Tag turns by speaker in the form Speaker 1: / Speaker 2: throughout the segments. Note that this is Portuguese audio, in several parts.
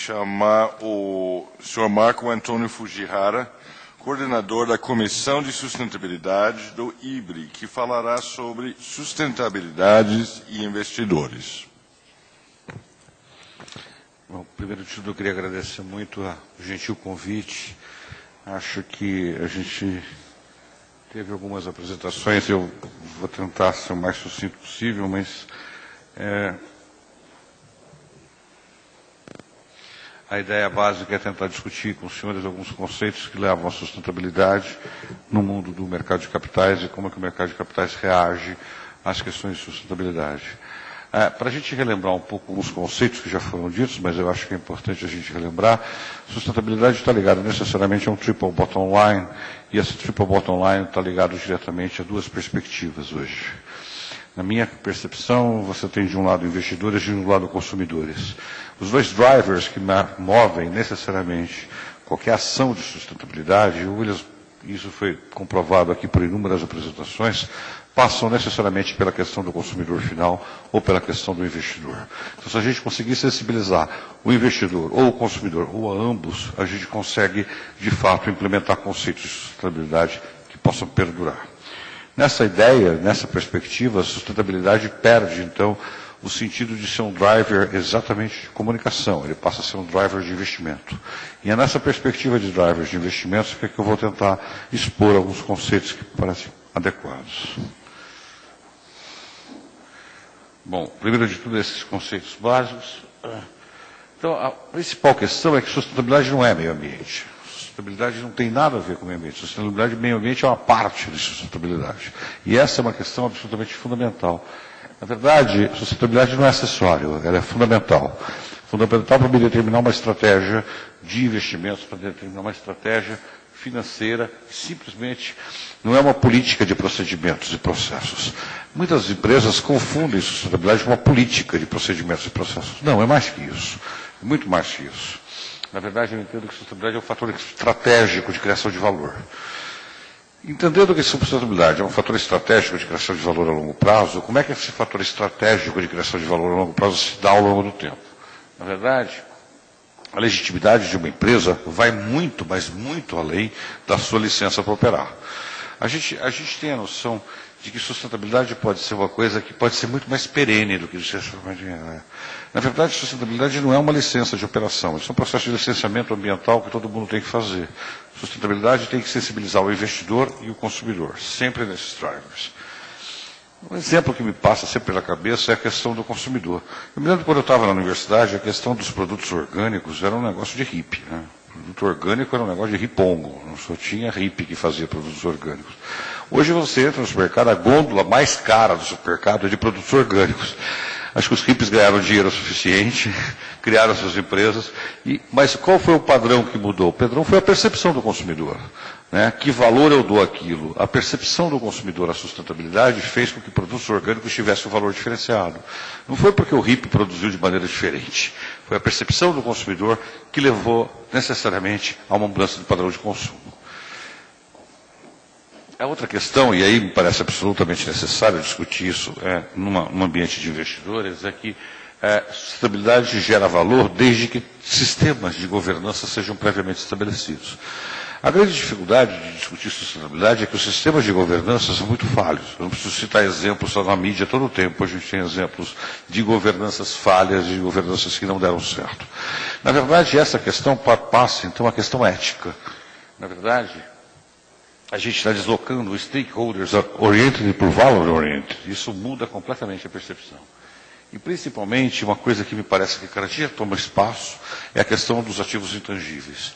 Speaker 1: chamar o senhor Marco Antônio Fujihara, coordenador da Comissão de Sustentabilidade do IBRI, que falará sobre sustentabilidade e investidores.
Speaker 2: Bom, primeiro de tudo, eu queria agradecer muito o gentil convite. Acho que a gente teve algumas apresentações, eu vou tentar ser o mais sucinto possível, mas a ideia básica é tentar discutir com os senhores alguns conceitos que levam à sustentabilidade no mundo do mercado de capitais e como é que o mercado de capitais reage às questões de sustentabilidade. Para a gente relembrar um pouco alguns conceitos que já foram ditos, mas eu acho que é importante a gente relembrar, sustentabilidade está ligada necessariamente a um triple bottom line, e esse triple bottom line está ligado diretamente a duas perspectivas hoje. Na minha percepção, você tem de um lado investidores e de um lado consumidores. Os dois drivers que movem necessariamente qualquer ação de sustentabilidade, isso foi comprovado aqui por inúmeras apresentações, passam necessariamente pela questão do consumidor final ou pela questão do investidor. Então, se a gente conseguir sensibilizar o investidor ou o consumidor, ou a ambos, a gente consegue, de fato, implementar conceitos de sustentabilidade que possam perdurar. Nessa ideia, nessa perspectiva, a sustentabilidade perde, então, o sentido de ser um driver exatamente de comunicação, ele passa a ser um driver de investimento. E é nessa perspectiva de drivers de investimentos que eu vou tentar expor alguns conceitos que parecem adequados. Bom, primeiro de tudo, esses conceitos básicos. Então, a principal questão é que sustentabilidade não é meio ambiente. Sustentabilidade não tem nada a ver com o meio ambiente. Sustentabilidade e meio ambiente é uma parte de sustentabilidade. E essa é uma questão absolutamente fundamental. Na verdade, sustentabilidade não é acessório, ela é fundamental. Fundamental para determinar uma estratégia de investimentos, para determinar uma estratégia financeira, simplesmente não é uma política de procedimentos e processos. Muitas empresas confundem sustentabilidade com uma política de procedimentos e processos. Não, é mais que isso. É muito mais que isso. Na verdade, eu entendo que sustentabilidade é um fator estratégico de criação de valor. Entendendo que sustentabilidade é um fator estratégico de criação de valor a longo prazo, como é que esse fator estratégico de criação de valor a longo prazo se dá ao longo do tempo? Na verdade, a legitimidade de uma empresa vai muito, mas muito além da sua licença para operar. A gente tem a noção de que sustentabilidade pode ser uma coisa que pode ser muito mais perene do que licença para dinheiro. Na verdade, sustentabilidade não é uma licença de operação, isso é um processo de licenciamento ambiental que todo mundo tem que fazer. Sustentabilidade tem que sensibilizar o investidor e o consumidor, sempre nesses drivers. Um exemplo que me passa sempre pela cabeça é a questão do consumidor. Eu me lembro quando eu estava na universidade, a questão dos produtos orgânicos era um negócio de hippie, né? O produto orgânico era um negócio de ripongo, não só tinha hippie que fazia produtos orgânicos. Hoje você entra no supermercado, a gôndola mais cara do supermercado é de produtos orgânicos. Acho que os hippies ganharam dinheiro suficiente, criaram suas empresas, mas qual foi o padrão que mudou? O padrão foi a percepção do consumidor. Né? Que valor eu dou àquilo? A percepção do consumidor à sustentabilidade fez com que produtos orgânicos tivessem um valor diferenciado. Não foi porque o hippie produziu de maneira diferente. Foi a percepção do consumidor que levou necessariamente a uma mudança de padrão de consumo. A outra questão, e aí me parece absolutamente necessário discutir isso num ambiente de investidores, é que sustentabilidade gera valor desde que sistemas de governança sejam previamente estabelecidos. A grande dificuldade de discutir sustentabilidade é que os sistemas de governança são muito falhos. Eu não preciso citar exemplos na mídia todo o tempo. A gente tem exemplos de governanças falhas, de governanças que não deram certo. Na verdade, essa questão passa, então, a questão ética. Na verdade, a gente está deslocando o stakeholders oriented por valor oriented. Isso muda completamente a percepção. E, principalmente, uma coisa que me parece que cada dia toma espaço é a questão dos ativos intangíveis.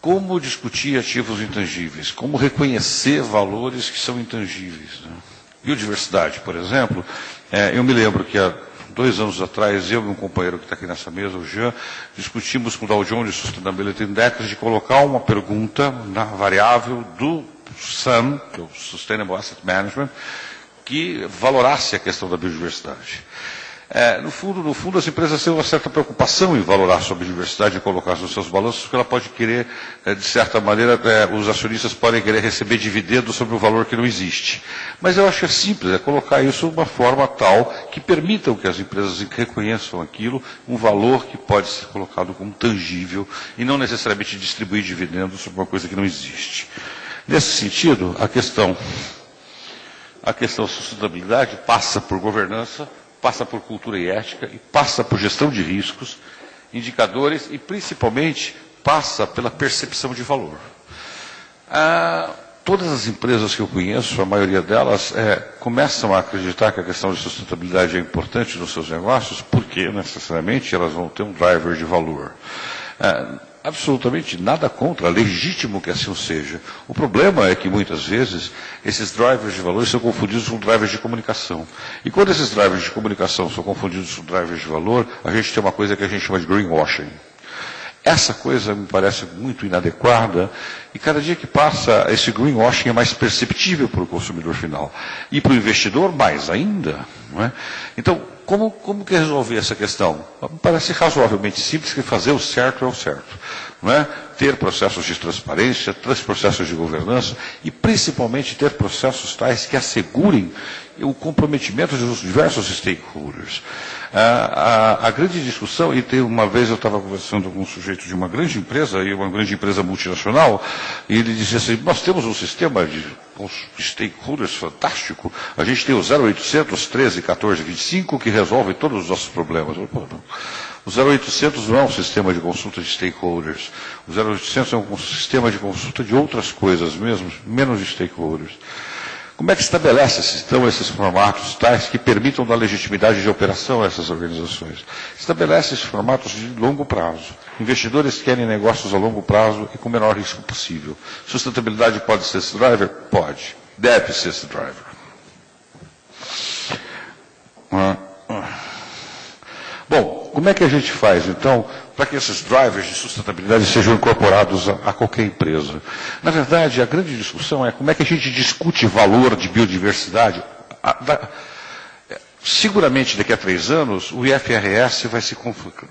Speaker 2: Como discutir ativos intangíveis? Como reconhecer valores que são intangíveis? Né? Biodiversidade, por exemplo, eu me lembro que há 2 anos atrás, eu e um companheiro que está aqui nessa mesa, o Jean, discutimos com o Dow Jones Sustainability Index de colocar uma pergunta na variável do SAM, que é o Sustainable Asset Management, que valorasse a questão da biodiversidade. No fundo, as empresas têm uma certa preocupação em valorar sua biodiversidade e colocar nos seus balanços, porque ela pode querer, de certa maneira, os acionistas podem querer receber dividendos sobre o valor que não existe. Mas eu acho que é simples, é colocar isso de uma forma tal que permitam que as empresas reconheçam aquilo, um valor que pode ser colocado como tangível e não necessariamente distribuir dividendos sobre uma coisa que não existe. Nesse sentido, a questão da sustentabilidade passa por governança, passa por cultura e ética, e passa por gestão de riscos, indicadores e, principalmente, passa pela percepção de valor. Todas as empresas que eu conheço, a maioria delas, começam a acreditar que a questão de sustentabilidade é importante nos seus negócios, porque, necessariamente, elas vão ter um driver de valor. Absolutamente nada contra, legítimo que assim seja. O problema é que, muitas vezes, esses drivers de valor são confundidos com drivers de comunicação. E quando esses drivers de comunicação são confundidos com drivers de valor, a gente tem uma coisa que a gente chama de greenwashing. Essa coisa me parece muito inadequada, e cada dia que passa, esse greenwashing é mais perceptível para o consumidor final. E para o investidor, mais ainda. Não é? Então, como que resolver essa questão? Me parece razoavelmente simples, que fazer o certo é o certo. Não é? Ter processos de transparência, ter processos de governança e, principalmente, ter processos tais que assegurem o comprometimento dos diversos stakeholders. A grande discussão, e uma vez eu estava conversando com um sujeito de uma grande empresa, e uma grande empresa multinacional, e ele dizia assim, nós temos um sistema de stakeholders fantástico, a gente tem o 0800 13 14 25 que resolve todos os nossos problemas. Eu, pô, não. O 0800 não é um sistema de consulta de stakeholders, o 0800 é um sistema de consulta de outras coisas mesmo, menos de stakeholders. Como é que estabelece, então, esses formatos tais que permitam dar legitimidade de operação a essas organizações? Estabelece esses formatos de longo prazo. Investidores querem negócios a longo prazo e com o menor risco possível. Sustentabilidade pode ser esse driver? Pode. Deve ser esse driver. Bom, como é que a gente faz, então, para que esses drivers de sustentabilidade sejam incorporados a qualquer empresa? Na verdade, a grande discussão é como é que a gente discute valor de biodiversidade. Seguramente, daqui a 3 anos, o IFRS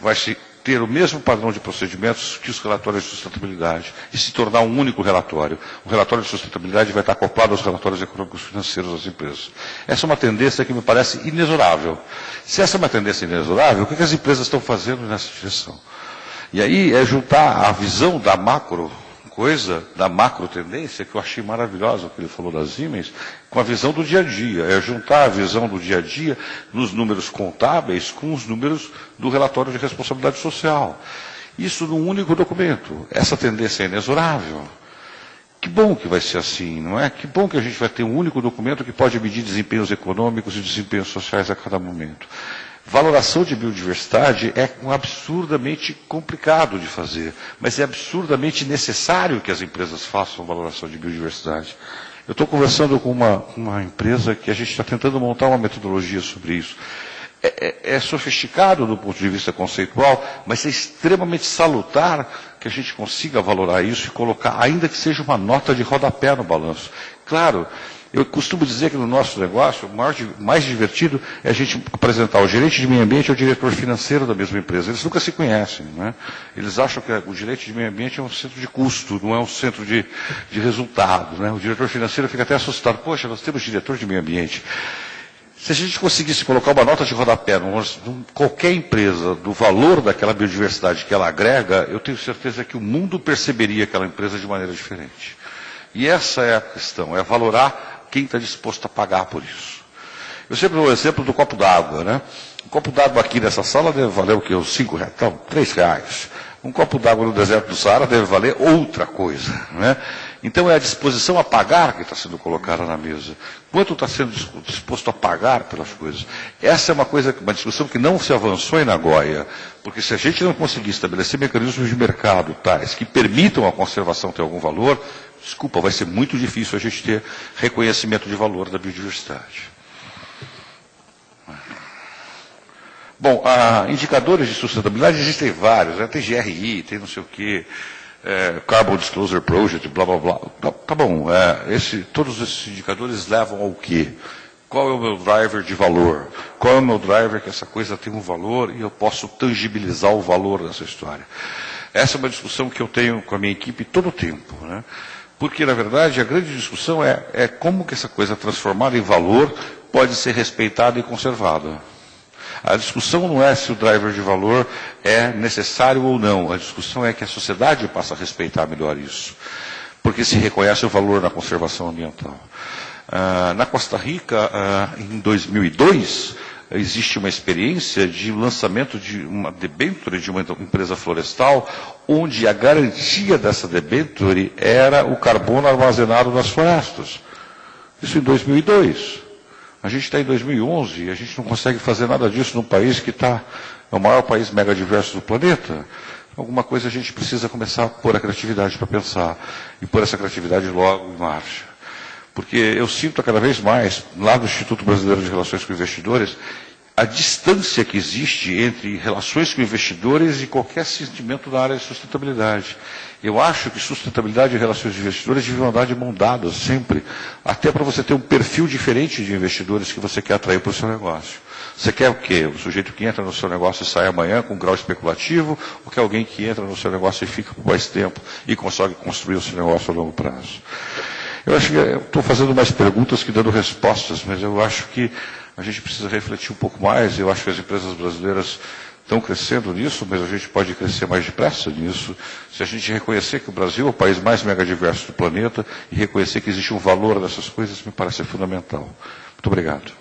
Speaker 2: vai se ter o mesmo padrão de procedimentos que os relatórios de sustentabilidade e se tornar um único relatório. O relatório de sustentabilidade vai estar acoplado aos relatórios econômicos financeiros das empresas. Essa é uma tendência que me parece inexorável. Se essa é uma tendência inexorável, o que as empresas estão fazendo nessa direção? E aí é juntar a visão da macro tendência, que eu achei maravilhosa o que ele falou das Siemens, com a visão do dia a dia. É juntar a visão do dia a dia nos números contábeis com os números do relatório de responsabilidade social. Isso num único documento. Essa tendência é inexorável. Que bom que vai ser assim, não é? Que bom que a gente vai ter um único documento que pode medir desempenhos econômicos e desempenhos sociais a cada momento. Valoração de biodiversidade é absurdamente complicado de fazer, mas é absurdamente necessário que as empresas façam valoração de biodiversidade. Eu estou conversando com uma empresa que a gente está tentando montar uma metodologia sobre isso. É sofisticado do ponto de vista conceitual, mas é extremamente salutar que a gente consiga valorar isso e colocar, ainda que seja uma nota de rodapé no balanço. Claro, eu costumo dizer que no nosso negócio, o mais divertido é a gente apresentar o gerente de meio ambiente ao diretor financeiro da mesma empresa. Eles nunca se conhecem, né? Eles acham que o gerente de meio ambiente é um centro de custo, não é um centro de resultado, né? O diretor financeiro fica até assustado. Poxa, nós temos diretor de meio ambiente. Se a gente conseguisse colocar uma nota de rodapé em qualquer empresa do valor daquela biodiversidade que ela agrega, eu tenho certeza que o mundo perceberia aquela empresa de maneira diferente. E essa é a questão, é valorar quem está disposto a pagar por isso. Eu sempre dou o exemplo do copo d'água, né? Um copo d'água aqui nessa sala deve valer o quê? Uns 5 reais, então, 3 reais. Um copo d'água no deserto do Saara deve valer outra coisa, né? Então é a disposição a pagar que está sendo colocada na mesa. Quanto está sendo disposto a pagar pelas coisas? Essa é uma discussão que não se avançou em Nagoya, porque se a gente não conseguir estabelecer mecanismos de mercado tais que permitam a conservação ter algum valor, desculpa, vai ser muito difícil a gente ter reconhecimento de valor da biodiversidade. Bom, indicadores de sustentabilidade existem vários, né? Tem GRI, tem não sei o quê, Carbon Disclosure Project, blá blá blá. Tá bom, todos esses indicadores levam ao quê? Qual é o meu driver de valor? Qual é o meu driver que essa coisa tem um valor e eu posso tangibilizar o valor dessa história? Essa é uma discussão que eu tenho com a minha equipe todo o tempo, né? Porque, na verdade, a grande discussão é como que essa coisa transformada em valor pode ser respeitada e conservada. A discussão não é se o driver de valor é necessário ou não. A discussão é que a sociedade passa a respeitar melhor isso. Porque se reconhece o valor na conservação ambiental. Na Costa Rica, em 2002, existe uma experiência de lançamento de uma debênture de uma empresa florestal, onde a garantia dessa debênture era o carbono armazenado nas florestas. Isso em 2002. A gente está em 2011 e a gente não consegue fazer nada disso num país que é o maior país megadiverso do planeta. Alguma coisa a gente precisa começar a pôr a criatividade para pensar e pôr essa criatividade logo em marcha. Porque eu sinto cada vez mais, lá do Instituto Brasileiro de Relações com Investidores, a distância que existe entre relações com investidores e qualquer sentimento da área de sustentabilidade. Eu acho que sustentabilidade e relações de investidores deviam andar de mão dada sempre, até para você ter um perfil diferente de investidores que você quer atrair para o seu negócio. Você quer o quê? O sujeito que entra no seu negócio e sai amanhã com um grau especulativo, ou quer alguém que entra no seu negócio e fica por mais tempo e consegue construir o seu negócio a longo prazo? Eu acho que eu estou fazendo mais perguntas que dando respostas, mas eu acho que a gente precisa refletir um pouco mais. Eu acho que as empresas brasileiras estão crescendo nisso, mas a gente pode crescer mais depressa nisso, se a gente reconhecer que o Brasil é o país mais megadiverso do planeta e reconhecer que existe um valor nessas coisas, me parece fundamental. Muito obrigado.